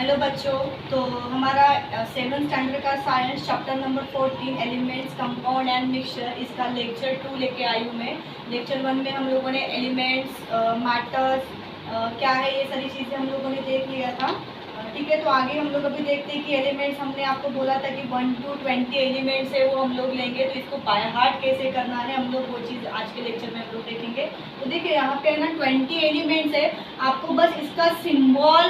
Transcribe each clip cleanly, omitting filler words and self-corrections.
Hello बच्चों, तो हमारा 7th स्टैंडर्ड का science chapter number 14 elements compound and mixture, इसका लेक्चर 2 लेके आई हूँ मैं। लेक्चर 1 में हम लोगों ने एलिमेंट्स, मैटर्स क्या है, ये सारी चीज़ें हम लोगों ने देख लिया था। ठीक है, तो आगे हम लोग अभी देखते हैं कि एलिमेंट्स हमने आपको बोला था कि 1 to 20 एलिमेंट्स है वो हम लोग लेंगे, तो इसको बाय हार्ट कैसे करना है हम लोग वो चीज़ आज के लेक्चर में हम लोग देखेंगे। तो देखिए यहाँ पे ना 20 एलिमेंट्स है, आपको बस इसका सिंबल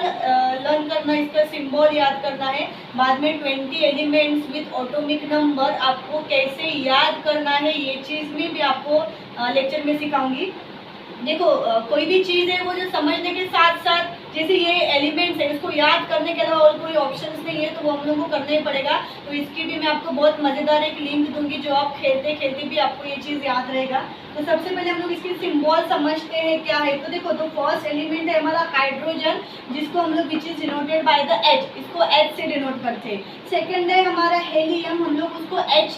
लर्न करना, इसका सिंबल याद करना है। बाद में 20 एलिमेंट्स विद एटॉमिक नंबर आपको कैसे याद करना है ये चीज़ में भी आपको लेक्चर में सिखाऊंगी। देखो कोई भी चीज़ है वो जो समझने के साथ साथ, जैसे ये एलिमेंट्स है इसको याद करने के अलावा और कोई ऑप्शंस नहीं है, तो वो हम लोग को करना ही पड़ेगा। तो इसकी भी मैं आपको बहुत मज़ेदार एक लिंक दूंगी, जो आप खेलते खेलते भी आपको ये चीज़ याद रहेगा। तो सबसे पहले हम लोग इसकी सिंबल समझते हैं क्या है। तो देखो, तो फर्स्ट एलिमेंट है हमारा हाइड्रोजन, जिसको हम लोग which is denoted by the H, इसको H से डिनोट करते हैं। सेकेंड है हमारा हेलियम, हम लोग उसको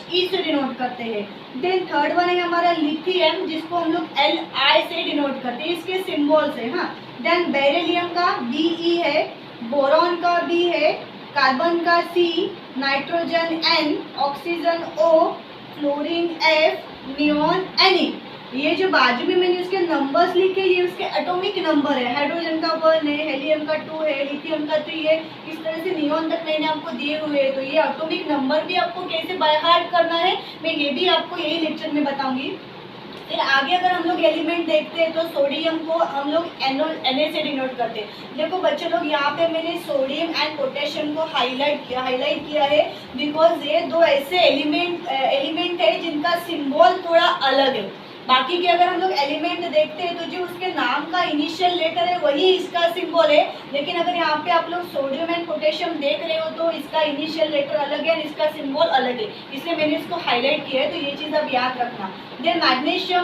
He से डिनोट करते हैं। देन थर्ड वन है हमारा लिथियम, जिसको हम लोग Li से डिनोट करते हैं, इसके सिम्बॉल्स है। हाँ, देन बेरिलियम का Be है, बोरॉन का B है, कार्बन का C, nitrogen N, oxygen O, fluorine F, neon Ne। ये जो बाजू में मैंने उसके नंबर्स लिखे, ये उसके एटॉमिक नंबर है। हाइड्रोजन का 1 है, हेलियम का 2 है, लिथियम का 3 है, इस तरह से नियॉन तक मैंने आपको दिए हुए हैं। तो ये एटॉमिक नंबर भी आपको कैसे बाय हार्ट करना है, मैं ये भी आपको यही लेक्चर में बताऊंगी। फिर आगे अगर हम लोग एलिमेंट देखते हैं तो सोडियम को हम लोग Na से डिनोट करते हैं। देखो बच्चे लोग, यहाँ पे मैंने सोडियम एंड पोटेशियम को हाईलाइट किया है बिकॉज ये दो ऐसे एलिमेंट है जिनका सिंबल थोड़ा अलग है। बाकी के अगर हम लोग एलिमेंट देखते हैं तो जो उसके नाम का इनिशियल लेटर है वही इसका सिंबल है, लेकिन अगर यहाँ पे आप लोग सोडियम एंड पोटेशियम देख रहे हो तो इसका इनिशियल लेटर अलग है और इसका सिंबल अलग है, इसलिए मैंने इसको हाईलाइट किया है। तो ये चीज़ आप याद रखना। देन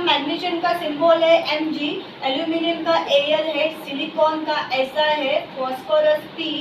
मैग्नीशियम का सिंबल है Mg, एल्यूमिनियम का Al है, सिलिकॉन का SI है, phosphorus P,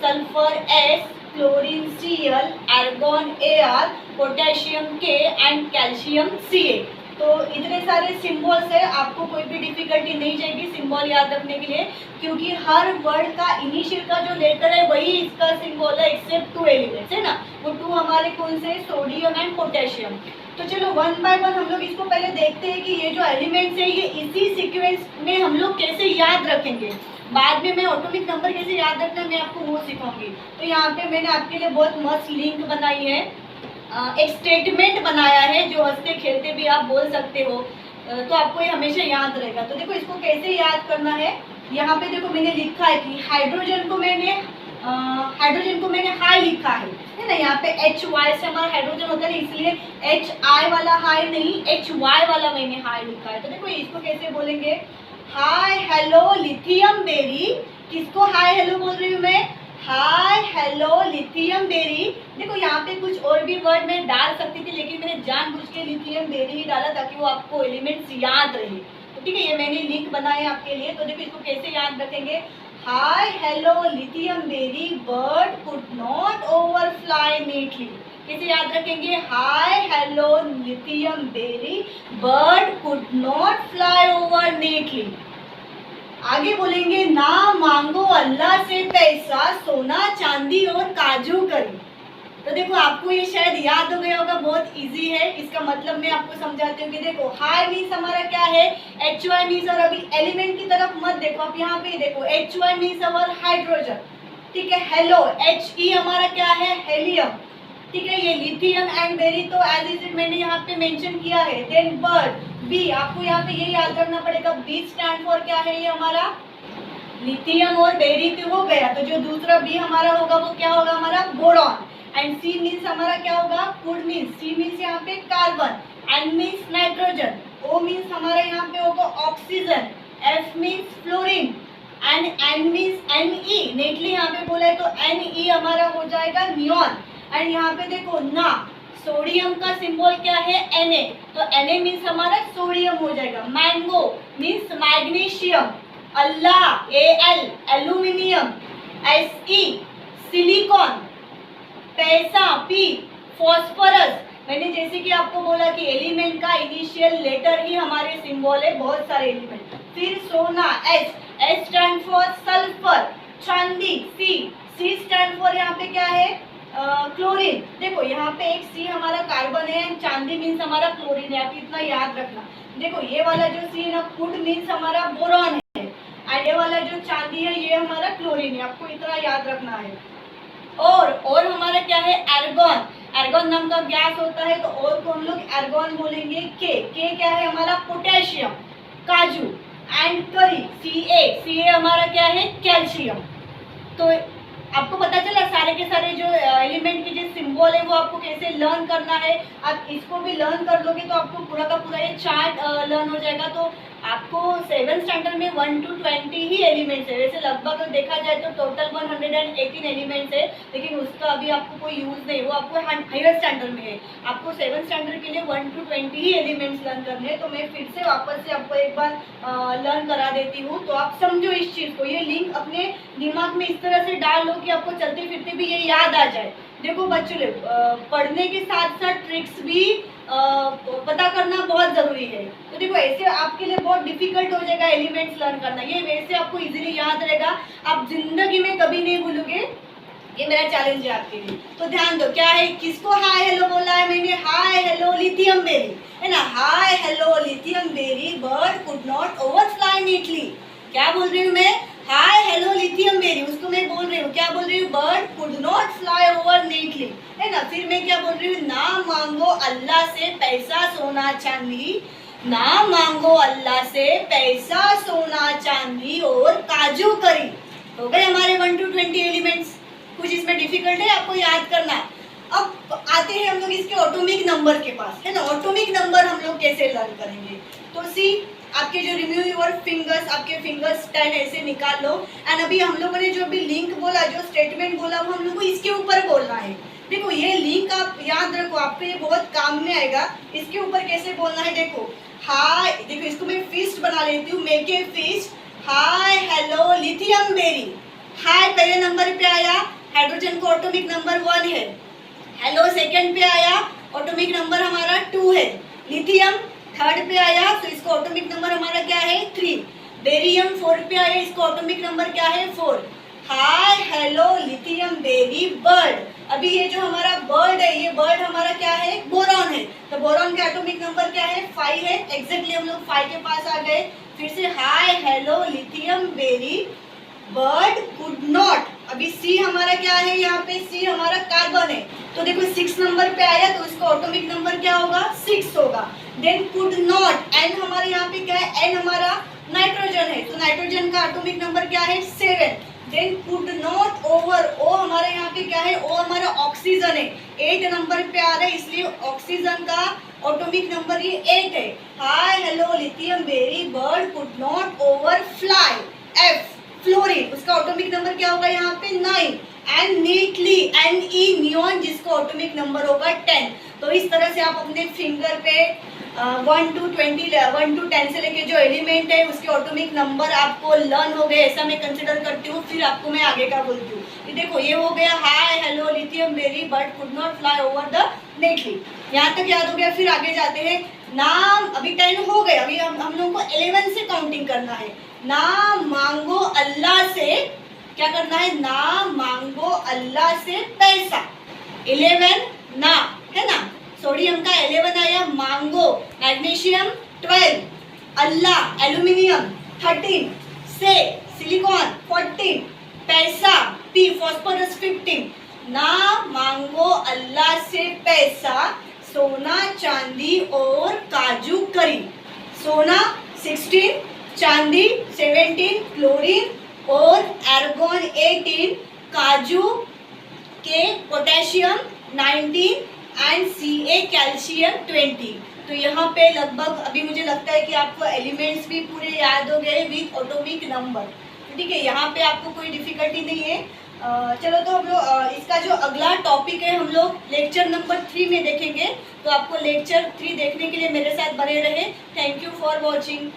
sulphur S, chlorine Cl, argon Ar, potassium K and calcium Ca। तो इतने सारे सिंबल्स है, आपको कोई भी डिफिकल्टी नहीं जाएगी सिंबल याद रखने के लिए, क्योंकि हर वर्ड का इनिशियल का जो लेटर है वही इसका सिंबल है, एक्सेप्ट 2 एलिमेंट्स है ना। वो 2 हमारे कौन से, सोडियम एंड पोटेशियम। तो चलो 1 बाय 1 हम लोग इसको पहले देखते हैं कि ये जो एलिमेंट्स है ये इसी सीक्वेंस में हम लोग कैसे याद रखेंगे। बाद में मैं एटॉमिक नंबर कैसे याद रखना है मैं आपको वो सिखाऊंगी। तो यहाँ पे मैंने आपके लिए बहुत मस्त लिंक बनाई है, एक स्टेटमेंट बनाया है जो हंसते खेलते भी आप बोल सकते हो, तो आपको ये हमेशा याद रहेगा। तो देखो इसको कैसे याद करना है। यहाँ पे देखो मैंने लिखा है कि हाइड्रोजन को मैंने हाई लिखा है ना। यहाँ पे HY से हमारा हाइड्रोजन होता है, इसलिए HI वाला हाई नहीं, HY वाला मैंने हाई लिखा है। तो देखो इसको कैसे बोलेंगे, हाय हेलो लिथियम बेरी। किसको हाय हेलो बोल रही हूँ मैं, हाय हेलो लिथियम बेरी। देखो यहाँ पे कुछ और भी वर्ड मैं डाल सकती थी, लेकिन मैंने जानबूझ के लिथियम बेरी ही डाला ताकि वो आपको एलिमेंट्स याद रहे। तो ठीक है, ये मैंने लिंक बनाया आपके लिए। तो देखो इसको कैसे याद रखेंगे, hi hello lithium berry, bird could not overfly neatly. कैसे याद रखेंगे, hi hello lithium berry, bird could not fly over neatly. आगे बोलेंगे, ना मांगो अल्लाह से पैसा, सोना चांदी और काजू करी। तो देखो आपको ये शायद याद हो गया होगा, बहुत इजी है। इसका मतलब मैं आपको समझाती हूँ कि देखो हाई मीन्स हमारा क्या है, HY मीन्स, और अभी एलिमेंट की तरफ मत देखो, आप यहाँ पे देखो HY मीन्स हमारा हाइड्रोजन, ठीक है। हेलो HE हमारा क्या है, हेलियम, ठीक है। ये लिथियम एंड बेरी तो एज इज इट मैंने यहाँ पे मेंशन किया है। देन बर्ड बी, आपको यहाँ पे ये याद रखना पड़ेगा, बी स्टैंड फॉर क्या है, ये हमारा लिथियम और बेरी तो हो गया। तो जो दूसरा बी हमारा होगा वो क्या होगा, हमारा बोरॉन। एंड सी मीन्स हमारा क्या होगा, वुड मीन्स, सी मीन्स यहाँ पे carbon, N means nitrogen, O means हमारा यहाँ पे होगा oxygen, F means fluorine, and N means Ne। Neatly यहाँ पे बोला है तो Ne हमारा हो जाएगा नियॉन। एंड यहाँ पे देखो ना, सोडियम का सिंबल क्या है, Na, तो Na मीन्स हमारा सोडियम हो जाएगा। मैंगो मीन्स मैग्नीशियम, अल्लाह Al, एल्यूमिनियम Se, सिलिकॉन, पैसा P, फॉस्फोरस। मैंने जैसे कि आपको बोला कि एलिमेंट का इनिशियल लेटर ही हमारे सिंबल है, बहुत सारे एलिमेंट। फिर सोना S स्टैंड फॉर सल्फर, चांदी C यहाँ पे एक सी हमारा कार्बन है एंड चांदी मीन्स हमारा क्लोरीन है। आप इतना याद रखना। देखो ये वाला जो सी है ना, वुड मीन्स हमारा बोरॉन है एंड ये वाला जो चांदी है ये हमारा क्लोरीन है। आपको इतना याद रखना है। और हमारा क्या है, एर्गॉन। एर्गॉन नाम का गैस होता है, तो और को हम लोग एर्गॉन बोलेंगे। के क्या है हमारा, पोटेशियम। काजू एंड करी, सी ए हमारा क्या है, कैल्शियम। तो आपको पता चला सारे के सारे जो एलिमेंट के जो सिंबल है वो आपको कैसे लर्न करना है। आप इसको भी लर्न कर लोगे तो आपको पूरा का पूरा ये चार्ट लर्न हो जाएगा। तो आपको 7th स्टैंडर्ड में 1 to 20 ही एलिमेंट्स है। वैसे लगभग देखा जाए तो टोटल 118 एलिमेंट्स है, लेकिन उसका अभी आपको कोई यूज नहीं, वो आपको हायर स्टैंडर्ड में है। आपको 7th स्टैंडर्ड के लिए 1 to 20 ही एलिमेंट्स लर्न करने हैं। तो मैं फिर से वापस से आपको एक बार लर्न करा देती हूँ, तो आप समझो इस चीज़ को। ये लिंक अपने दिमाग में इस तरह से डाल लो कि आपको चलते फिरते भी ये याद आ जाए। देखो बच्चों, पढ़ने के साथ साथ ट्रिक्स भी पता करना बहुत ज़रूरी है। तो देखो ऐसे आपके लिए बहुत डिफिकल्ट हो जाएगा एलिमेंट्स लर्न करना, ये वैसे आपको इजीली याद रहेगा। आप जिंदगी में कभी नहीं भूलोगे। ये मेरा चैलेंज है आपके लिए। तो ध्यान दो, क्या है, किसको हाय हेलो बोला है मैंने, हाय हेलो लिथियम बेरी, है ना। Hi hello lithium berry, bird could not overfly neatly. क्या बोल रही हूँ मैं, हाय हेलो लिथियम बेरी, उसको मैं बोल रही हूँ, क्या बोल रही हूँ, bird could not fly over neatly, है ना। फिर मैं क्या बोल रही हूँ, ना मांगो अल्लाह से पैसा सोना चांदी, ना मांगो अल्लाह से पैसा सोना चांदी और काजू करी। हो गए हमारे 1 to 20 एलिमेंट्स। कुछ इसमें डिफिकल्ट है आपको याद करना। अब आते हैं हम लोग इसके ऑटोमिक नंबर के पास, है ना। ऑटोमिक नंबर हम लोग कैसे लर्न करेंगे, तो सी आपके जो रिमूव योर फिंगर्स, आपके फिंगर्स 10 ऐसे निकाल लो। एंड अभी हम लोगों ने जो भी लिंक बोला, जो स्टेटमेंट बोला, वो हम लोग को इसके ऊपर बोलना है। देखो ये लिंक आप याद रखो, आपको ये बहुत काम में आएगा। इसके ऊपर कैसे बोलना है, देखो हाय, देखो इसको मैं फिस्ट बना लेती हूँ, make a fist, hi hello lithium berry. Hi पहले नंबर पे आया, हाइड्रोजन को ऑटोमिक नंबर 1 है। हेलो सेकंड पे आया, ऑटोमिक नंबर हमारा 2 है। लिथियम थर्ड पे आया, तो इसको ऑटोमिक नंबर हमारा क्या है, 3। बेरियम 4 पे आया, इसको ऑटोमिक नंबर क्या है, 4। Hi hello lithium berry bird. अभी ये जो हमारा बर्ड है, ये बर्ड हमारा क्या है, बोरॉन है। तो बोरॉन का एटॉमिक नंबर क्या है, 5 है। एग्जैक्टली हम लोग 5 के पास आ गए। फिर से hi hello lithium berry bird could not. अभी सी हमारा क्या है, यहाँ पे सी हमारा कार्बन है, तो देखो 6 नंबर पे आया, तो इसका ऑटोमिक नंबर क्या होगा, 6 होगा। देन कुड नॉट, एन हमारे यहाँ पे क्या है, एन हमारा नाइट्रोजन है, तो नाइट्रोजन का एटॉमिक नंबर क्या है, 7। देन कुड नॉट ओवर, ओ हमारे यहाँ पे क्या है, ओ हमारा ऑक्सीजन है, 8 नंबर पे आ रहा है, इसलिए ऑक्सीजन का ऑटोमिक नंबर ये 8 है। Hi hello lithium berry bird could not over fly, F. Fluorine, उसका ऑटोमिक नंबर क्या होगा यहाँ पे, 9। And neatly, N E neon, जिसका ऑटोमिक नंबर होगा 10। तो इस तरह से आप अपने फिंगर पे 1 to 10 से लेके जो एलिमेंट है उसके ऑटोमिक नंबर आपको लर्न हो गए, ऐसा मैं कंसिडर करती हूँ। फिर आपको मैं आगे का बोलती हूँ। ये देखो ये हो गया, hi hello lithium berry bird could not fly over the neatly, यहाँ तक याद हो गया। फिर आगे जाते हैं, नाम अभी 10 हो गए, अभी हम लोगों को 11 से काउंटिंग करना है। ना मांगो अल्लाह से, क्या करना है, ना मांगो अल्लाह से पैसा। 11 ना, है ना। सोडियम का 11 आया, मांगो मैग्नीशियम 12, अल्लाह एल्यूमिनियम 13, से सिलिकॉन 14, पैसा पी फॉस्फोरस 15। ना मांगो अल्लाह से पैसा, सोना चांदी और काजू करी। सोना 16, चांदी 17, क्लोरीन और एर्गॉन 18, काजू के पोटेशियम 19 एंड Ca कैल्शियम 20। तो यहाँ पे लगभग अभी मुझे लगता है कि आपको एलिमेंट्स भी पूरे याद हो गए विथ ऑटोमिक नंबर। ठीक है, यहाँ पे आपको कोई डिफिकल्टी नहीं है। चलो तो हम लोग इसका जो अगला टॉपिक है हम लोग लेक्चर नंबर 3 में देखेंगे। तो आपको लेक्चर 3 देखने के लिए मेरे साथ बने रहे। Thank you for watching.